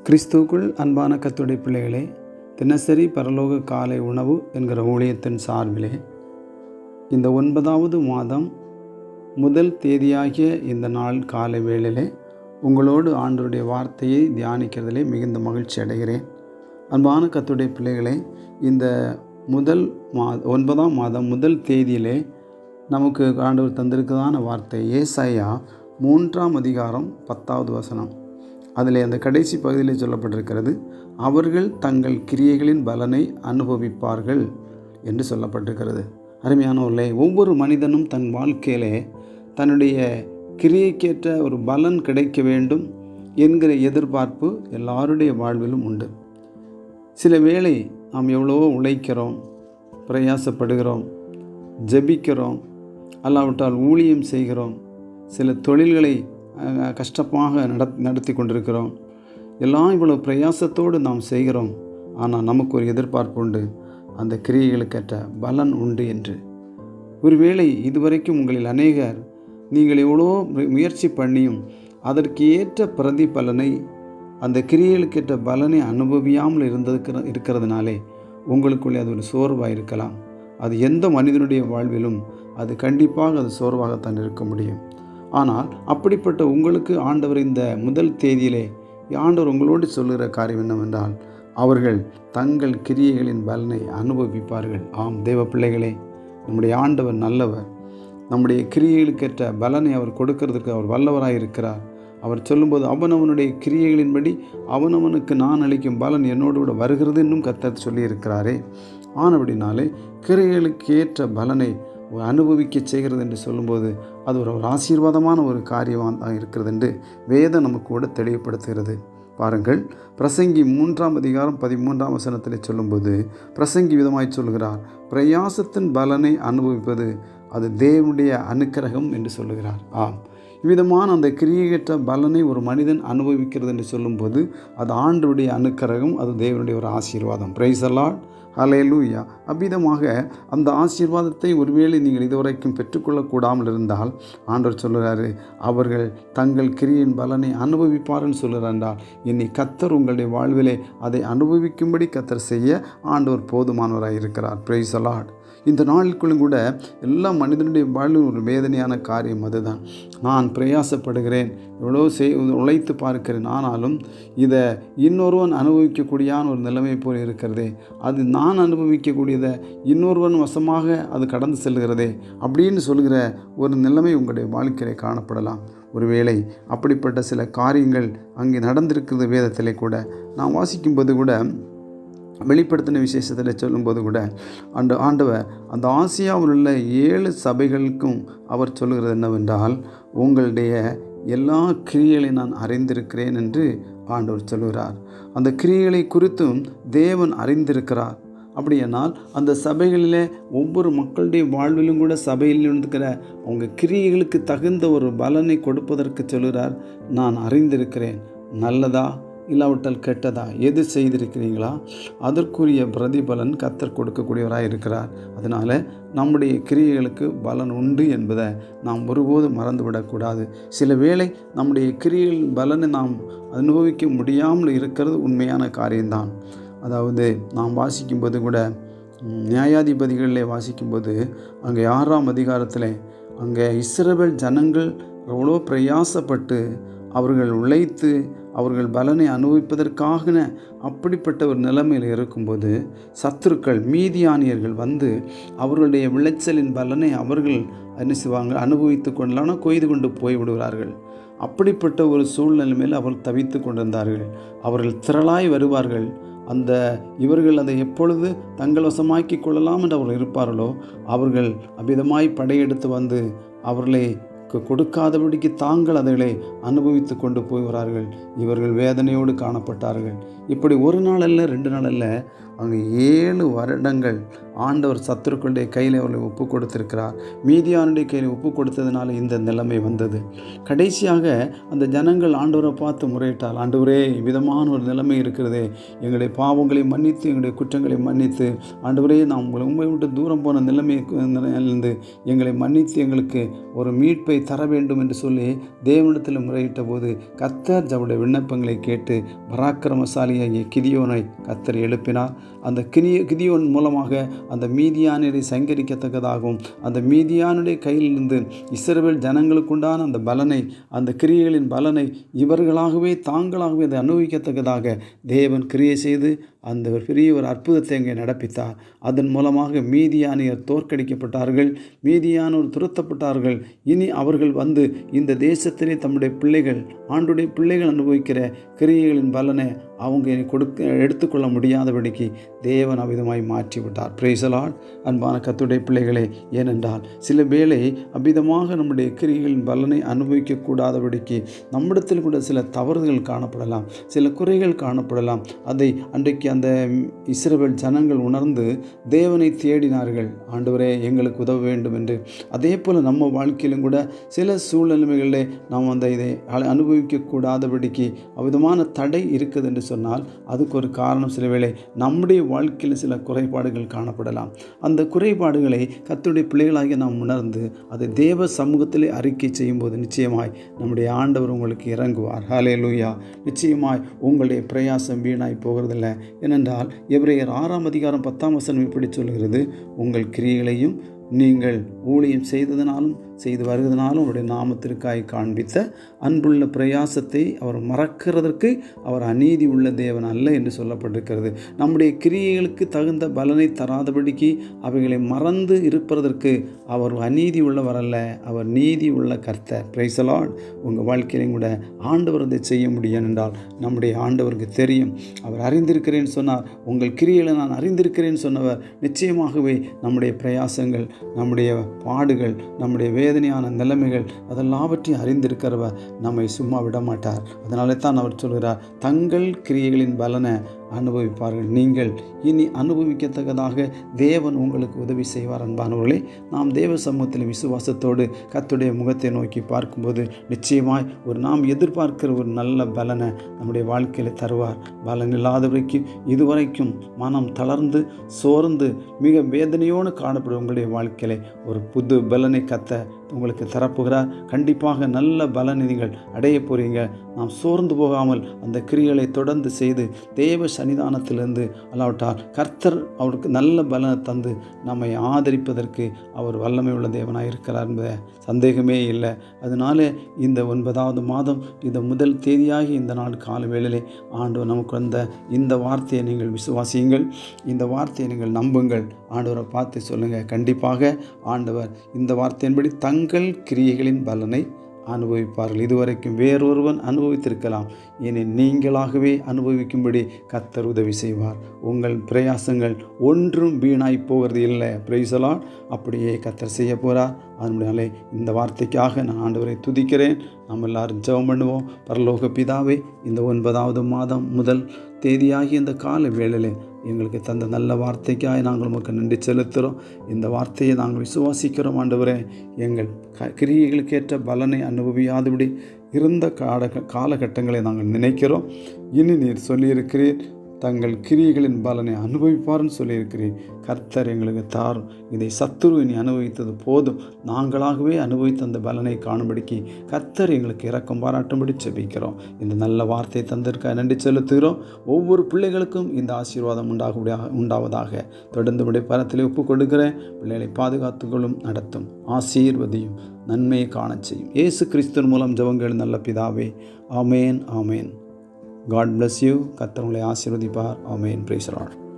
கிறிஸ்துவுக்குள் அன்பான கர்த்தருடைய பிள்ளைகளே, தினசரி பரலோக காலை உணவு என்கிற ஊழியத்தின் சார்பிலே இந்த 9வது மாதம் முதல் தேதியாகிய இந்த நாள் காலை வேளையிலே உங்களோடு ஆண்டவருடைய வார்த்தையை தியானிக்கிறதிலே மிகுந்த மகிழ்ச்சி அடைகிறேன். அன்பான கர்த்தருடைய பிள்ளைகளே, இந்த 9ஆம் மாதம் முதல் தேதியிலே நமக்கு ஆண்டவர் தந்திருக்கிறதான வார்த்தை ஏசாயா 3ஆம் அதிகாரம் 10வது வசனம். அதில் அந்த கடைசி பகுதியில் சொல்லப்பட்டிருக்கிறது, அவர்கள் தங்கள் கிரியைகளின் பலனை அனுபவிப்பார்கள் என்று சொல்லப்பட்டிருக்கிறது. அருமையானவர்களே, ஒவ்வொரு மனிதனும் தன் வாழ்க்கையிலே தன்னுடைய கிரியைக்கேற்ற ஒரு பலன் கிடைக்க வேண்டும் என்கிற எதிர்பார்ப்பு எல்லாருடைய வாழ்விலும் உண்டு. சில வேளை நாம் எவ்வளவோ உழைக்கிறோம், பிரயாசப்படுகிறோம், ஜெபிக்கிறோம், அல்லாவிட்டால் ஊழியம் செய்கிறோம், சில தொழில்களை கஷ்டமாக நடத்தி கொண்டிருக்கிறோம். எல்லாம் இவ்வளவு பிரயாசத்தோடு நாம் செய்கிறோம். ஆனால் நமக்கு ஒரு எதிர்பார்ப்பு உண்டு, அந்த கிரியைகளுக்கேற்ற பலன் உண்டு என்று. ஒருவேளை இதுவரைக்கும் உங்களில் அநேகர் நீங்கள் எவ்வளோ முயற்சி பண்ணியும் அதற்கு ஏற்ற பிரதிபலனை, அந்த கிரியைகளுக்கேற்ற பலனை அனுபவியாமல் இருக்கிறதுனாலே உங்களுக்குள்ளே அது ஒரு சோர்வாக இருக்கலாம். அது எந்த மனிதனுடைய வாழ்விலும் அது கண்டிப்பாக அது சோர்வாகத்தான் இருக்க முடியும். ஆனால் அப்படிப்பட்ட உங்களுக்கு ஆண்டவர் இந்த முதல் தேதியிலே ஆண்டவர் உங்களோடு சொல்லுகிற காரியம் என்னவென்றால், அவர்கள் தங்கள் கிரியைகளின் பலனை அனுபவிப்பார்கள். ஆம் தேவ பிள்ளைகளே, நம்முடைய ஆண்டவர் நல்லவர். நம்முடைய கிரியைகளுக்கேற்ற பலனை அவர் கொடுக்கறதுக்கு அவர் வல்லவராக இருக்கிறார். அவர் சொல்லும்போது அவனவனுடைய கிரியைகளின்படி அவனவனுக்கு நான் அளிக்கும் பலன் என்னோடு கூட வருகிறது என்றும் கர்த்தர் சொல்லியிருக்கிறாரே. ஆனபடினாலே கிரியைகளுக்கு ஏற்ற பலனை அனுபவிக்க செய்கிறது என்று சொல்லும்போது அது ஒரு ஆசீர்வாதமான ஒரு காரியமாக இருக்கிறது என்று வேதம் நமக்கு கூட தெளிவுபடுத்துகிறது. பாருங்கள், பிரசங்கி 3ஆம் அதிகாரம் 13ஆம் வசனத்தில் சொல்லும்போது பிரசங்கி விதமாய் சொல்கிறார், பிரயாசத்தின் பலனை அனுபவிப்பது அது தேவனுடைய அனுக்கிரகம் என்று சொல்லுகிறார். ஆம், இவ்விதமான அந்த கிரியையற்ற பலனை ஒரு மனிதன் அனுபவிக்கிறது என்று சொல்லும்போது அது ஆண்டவருடைய அனுக்கிரகம், அது தேவனுடைய ஒரு ஆசீர்வாதம். பிரைஸ் தி லார்ட், ஹல்லேலூயா. அவ்விதமாக அந்த ஆசீர்வாதத்தை ஒருவேளை நீங்கள் இதுவரைக்கும் பெற்றுக்கொள்ளக்கூடாமல் இருந்தால் ஆண்டவர் சொல்கிறாரு, அவர்கள் தங்கள் கிரியின் பலனை அனுபவிப்பார்னு சொல்கிறார். என்றால் இனி கர்த்தர் உங்களுடைய வாழ்விலே அதை அனுபவிக்கும்படி கர்த்தர் செய்ய ஆண்டவர் போதுமானவராக இருக்கிறார். Praise the Lord. இந்த நாளுக்குள்ளும் கூட எல்லா மனிதனுடைய வாழ்வில் ஒரு வேதனையான காரியம் அதுதான். நான் பிரயாசப்படுகிறேன், எவ்வளோ உழைத்து பார்க்கிறேன், ஆனாலும் இதை இன்னொருவன் அனுபவிக்கக்கூடியான ஒரு நிலைமை போல் இருக்கிறதே, அது நான் அனுபவிக்கக்கூடியதை இன்னொருவன் வசமாக அது கடந்து செல்கிறதே அப்படின்னு சொல்கிற ஒரு நிலைமை உங்களுடைய வாழ்க்கையிலே காணப்படலாம். ஒருவேளை அப்படிப்பட்ட சில காரியங்கள் அங்கே நடந்திருக்கிறது. வேதத்திலே கூட நான் வாசிக்கும்போது கூட வெளிப்படுத்தின விசேஷத்தில் சொல்லும்போது கூட ஆண்டவர் அந்த ஆசியாவில் உள்ள 7 சபைகளுக்கும் அவர் சொல்லுகிறது என்னவென்றால், உங்களுடைய எல்லா கிரியைகளை நான் அறிந்திருக்கிறேன் என்று ஆண்டவர் சொல்கிறார். அந்த கிரியைகளை குறித்தும் தேவன் அறிந்திருக்கிறார். அப்படியானால் அந்த சபைகளிலே ஒவ்வொரு மக்களுடைய வாழ்விலும் கூட சபையில் இருக்கிற அவங்க கிரியைகளுக்கு தகுந்த ஒரு பலனை கொடுப்பதற்கு சொல்கிறார். நான் அறிந்திருக்கிறேன், நல்லதா இல்லாவிட்டால் கெட்டதா எது செய்திருக்கிறீங்களா அதற்குரிய பிரதிபலன் கர்த்தர் கொடுக்கக்கூடியவராக இருக்கிறார். அதனால் நம்முடைய கிரியைகளுக்கு பலன் உண்டு என்பதை நாம் ஒருபோதும் மறந்துவிடக்கூடாது. சில வேளை நம்முடைய கிரியைகளின் பலனை நாம் அனுபவிக்க முடியாமல் இருக்கிறது உண்மையான காரியம்தான். அதாவது நாம் வாசிக்கும்போது கூட நியாயாதிபதிகளிலே வாசிக்கும்போது அங்கே 6ஆம் அதிகாரத்தில் அங்கே இஸ்ரவேல் ஜனங்கள் எவ்வளோ பிரயாசப்பட்டு அவர்கள் உழைத்து அவர்கள் பலனை அனுபவிப்பதற்காக அப்படிப்பட்ட ஒரு நிலைமையில் இருக்கும்போது சத்துருக்கள் மீதியானியர்கள் வந்து அவர்களுடைய விளைச்சலின் பலனை அவர்கள் என்ன செய்வாங்க, அனுபவித்து கொண்டலான கொய்து கொண்டு போய்விடுகிறார்கள். அப்படிப்பட்ட ஒரு சூழ்நிலைமையில் அவர்கள் தவித்து கொண்டிருந்தார்கள். அவர்கள் திரளாய் வருவார்கள். இவர்கள் அதை எப்பொழுது தங்கள் வசமாக்கி கொள்ளலாம் என்று அவர்கள் இருப்பார்களோ அவர்கள் அவ்விதமாய் படையெடுத்து வந்து அவர்களை கொடுக்காதபடிக்கு தாங்கள் அதை அனுபவித்து கொண்டு போகிறார்கள். இவர்கள் வேதனையோடு காணப்பட்டார்கள். இப்படி ஒரு நாள் அல்ல, 2 நாள் அல்ல, அங்கே 7 வருடங்கள் ஆண்டவர் சத்துருக்களுடைய கையில் அவர்களை ஒப்பு கொடுத்திருக்கிறார். மீதியானுடைய கையில் ஒப்பு கொடுத்ததுனால இந்த நிலைமை வந்தது. கடைசியாக அந்த ஜனங்கள் ஆண்டவரை பார்த்து முறையிட்டால், ஆண்டவரே விதமான ஒரு நிலைமை இருக்கிறதே, எங்களுடைய பாவங்களை மன்னித்து எங்களுடைய குற்றங்களை மன்னித்து ஆண்டவரே நாம் உங்களை விட்டு தூரம் போன நிலைமையிலிருந்து எங்களை மன்னித்து எங்களுக்கு ஒரு மீட்பை தர வேண்டும் என்று சொல்லி தேவனிடத்தில் முறையிட்ட போது கர்த்தர் அவருடைய விண்ணப்பங்களை கேட்டு பராக்கிரமசாலியாகிய கிதியோனை கர்த்தர் எழுப்பினார். அந்த கிதியோன் மூலமாக அந்த மீதியானரை சங்கரிக்கத்தக்கதாகவும் அந்த மீதியானுடைய கையிலிருந்து இஸ்ரவேல் ஜனங்களுக்குண்டான அந்த பலனை, அந்த கிரியைகளின் பலனை இவர்களாகவே தாங்களாகவே அதை அனுபவிக்கத்தக்கதாக தேவன் கிரியை செய்து அந்த பெரிய ஒரு அற்புதத்தை அங்கே நடப்பித்தார். அதன் மூலமாக மீதியானியர் தோற்கடிக்கப்பட்டார்கள், மீதியானோர் துரத்தப்பட்டார்கள். இனி அவர்கள் வந்து இந்த தேசத்திலே தம்முடைய பிள்ளைகள், ஆண்டுடைய பிள்ளைகள் அனுபவிக்கிற கிரியைகளின் பலனை அவங்க எடுத்துக்கொள்ள முடியாதபடிக்கு தேவன் அவ்விதமாய் மாற்றிவிட்டார். Praise the Lord. அன்பான கர்த்தருடைய பிள்ளைகளே, ஏனென்றால் சில வேளை அவ்விதமாக நம்முடைய கிரியைகளின் பலனை அனுபவிக்கக்கூடாதபடிக்கு நம்மிடத்தில் கூட சில தவறுகள் காணப்படலாம், சில குறைகள் காணப்படலாம். அதை அன்றைக்கு அந்த இஸ்ரவேல் ஜனங்கள் உணர்ந்து தேவனை தேடினார்கள், ஆண்டவரே எங்களுக்கு உதவ வேண்டும் என்று. அதே போல் நம்ம வாழ்க்கையிலும் கூட சில சூழ்நிலைகளிலே நாம் இதை அனுபவிக்கக்கூடாதபடிக்கு அவ்விதமான தடை இருக்குது என்று சொன்னால் அதுக்கு ஒரு காரணம் சில வேளை நம்முடைய வாழ்க்கையில் சில குறைபாடுகள் காணப்படலாம். அந்த குறைபாடுகளை கர்த்தருடைய பிள்ளைகளாகிய நாம் உணர்ந்து அதை தேவ சமூகத்திலே அறிக்கை செய்யும்போது நிச்சயமாய் நம்முடைய ஆண்டவர் உங்களுக்கு இறங்குவார். ஹல்லேலூயா. நிச்சயமாய் உங்களுடைய பிரயாசம் வீணாய் போகிறதில்லை. ஏனென்றால் எபிரேயர் 6:10 இப்படி சொல்கிறது, உங்கள் கிரியைகளையும் நீங்கள் ஊழியம் செய்ததினாலும் செய்து வருகிறதுனாலும் அவருடைய நாமத்திற்காய் காண்பித்த அன்புள்ள பிரயாசத்தை அவர் மறக்கிறதற்கு அவர் அநீதி உள்ள தேவன் அல்ல என்று சொல்லப்பட்டிருக்கிறது. நம்முடைய கிரியைகளுக்கு தகுந்த பலனை தராதபடிக்கு அவைகளை மறந்து இருப்பதற்கு அவர் அநீதி உள்ளவர் அல்ல, அவர் நீதி உள்ள கர்த்தர். Praise the Lord. உங்கள் வாழ்க்கையிலும் கூட ஆண்டவர் அதை செய்ய முடியும் என்றால் நம்முடைய ஆண்டவருக்கு தெரியும். அவர் அறிந்திருக்கிறேன்னு சொன்னார், உங்கள் கிரியைகளை நான் அறிந்திருக்கிறேன்னு சொன்னவர் நிச்சயமாகவே நம்முடைய பிரயாசங்கள், நம்முடைய பாடுகள், நம்முடைய வேதனையான நிலைமைகள் அதெல்லாவற்றையும் அறிந்திருக்கிறவர் நம்மை சும்மா விடமாட்டார். அதனாலே தான் அவர் சொல்கிறார், தங்கள் கிரியைகளின் பலனை அனுபவிப்பார்கள். நீங்கள் இனி அனுபவிக்கத்தக்கதாக தேவன் உங்களுக்கு உதவி செய்வார். அன்பானவர்களே, நாம் தேவ சமூகத்தில் விசுவாசத்தோடு கர்த்தருடைய முகத்தை நோக்கி பார்க்கும்போது நிச்சயமாய் நாம் எதிர்பார்க்கிற ஒரு நல்ல பலனை நம்முடைய வாழ்க்கையில் தருவார். பலன் இல்லாதவரைக்கும் இதுவரைக்கும் மனம் தளர்ந்து சோர்ந்து மிக வேதனையோடு காணப்படும் உங்களுடைய வாழ்க்கையில ஒரு புது பலனை கர்த்தர் உங்களுக்கு தரப்போகிறார். கண்டிப்பாக நல்ல பலனை நீங்கள் அடைய போகிறீங்க. நாம் சோர்ந்து போகாமல் அந்த கிரியைகளை தொடர்ந்து செய்து தேவ சன்னிதானத்திலிருந்து அல்லாவிட்டால் கர்த்தர் அவருக்கு நல்ல பலனை தந்து நம்மை ஆதரிப்பதற்கு அவர் வல்லமை உள்ள தேவனாக இருக்கிறார் என்பது சந்தேகமே இல்லை. அதனால இந்த 9வது மாதம் இந்த முதல் தேதியாகி இந்த நாள் கால வேளையிலே ஆண்டவர் நமக்கு வந்த இந்த வார்த்தையை நீங்கள் விசுவாசியுங்கள், இந்த வார்த்தையை நீங்கள் நம்புங்கள். ஆண்டவரை பார்த்து சொல்லுங்கள், கண்டிப்பாக ஆண்டவர் இந்த வார்த்தையின்படி தங்கள் கிரியைகளின் பலனை அனுபவிப்பார்கள். இதுவரைக்கும் வேறொருவன் அனுபவித்திருக்கலாம், இனி நீங்களாகவே அனுபவிக்கும்படி கர்த்தர் உதவி செய்வார். உங்கள் பிரயாசங்கள் ஒன்றும் வீணாய் போகிறது இல்லை. Praise the Lord. அப்படியே கர்த்தர் செய்ய போகிறார். அதனாலே இந்த வார்த்தைக்காக நான் ஆண்டவரை துதிக்கிறேன். நாம் எல்லாரும் ஜெபம் பண்ணுவோம். பரலோக பிதாவே, இந்த 9வது மாதம் முதல் தேதியாகி இந்த கால வேளையில் எங்களுக்கு தந்த நல்ல வார்த்தைக்காக நாங்கள் உமக்கு நன்றி செலுத்துகிறோம். இந்த வார்த்தையை நாங்கள் விசுவாசிக்கிறோம். ஆண்டவரே, எங்கள் கிரியைகளுக்கேற்ற பலனை அனுபவியாதபடி இருந்த காலகட்டங்களை நாங்கள் நினைக்கிறோம். இனி நீர் சொல்லியிருக்கிறீர், தங்கள் கிரியைகளின் பலனை அனுபவிப்பார்னு சொல்லியிருக்கிறேன். கர்த்தர் எங்களுக்கு தாரும். இதை சத்துரு இனி அனுபவித்தது போதும், நாங்களாகவே அனுபவித்த அந்த பலனை காணும்படிக்கு கர்த்தர் எங்களுக்கு இரக்கம் பாராட்டும்படி செபிக்கிறோம். இந்த நல்ல வார்த்தையை தந்திருக்க நன்றி செலுத்துகிறோம். ஒவ்வொரு பிள்ளைகளுக்கும் இந்த ஆசீர்வாதம் உண்டாவதாக தொடர்ந்து பரத்திலே ஒப்புக் கொடுக்கிறேன். பிள்ளைகளை பாதுகாத்துகளும் நடத்தும் ஆசீர்வதியும் நன்மையை காணச் செய்யும். இயேசு கிறிஸ்துவின் மூலம் ஜெபங்கள் நல்ல பிதாவே. ஆமேன், ஆமேன். God bless you. கர்த்தர் உங்களை ஆசீர்வதிப்பார். ஆமென். Praise the Lord.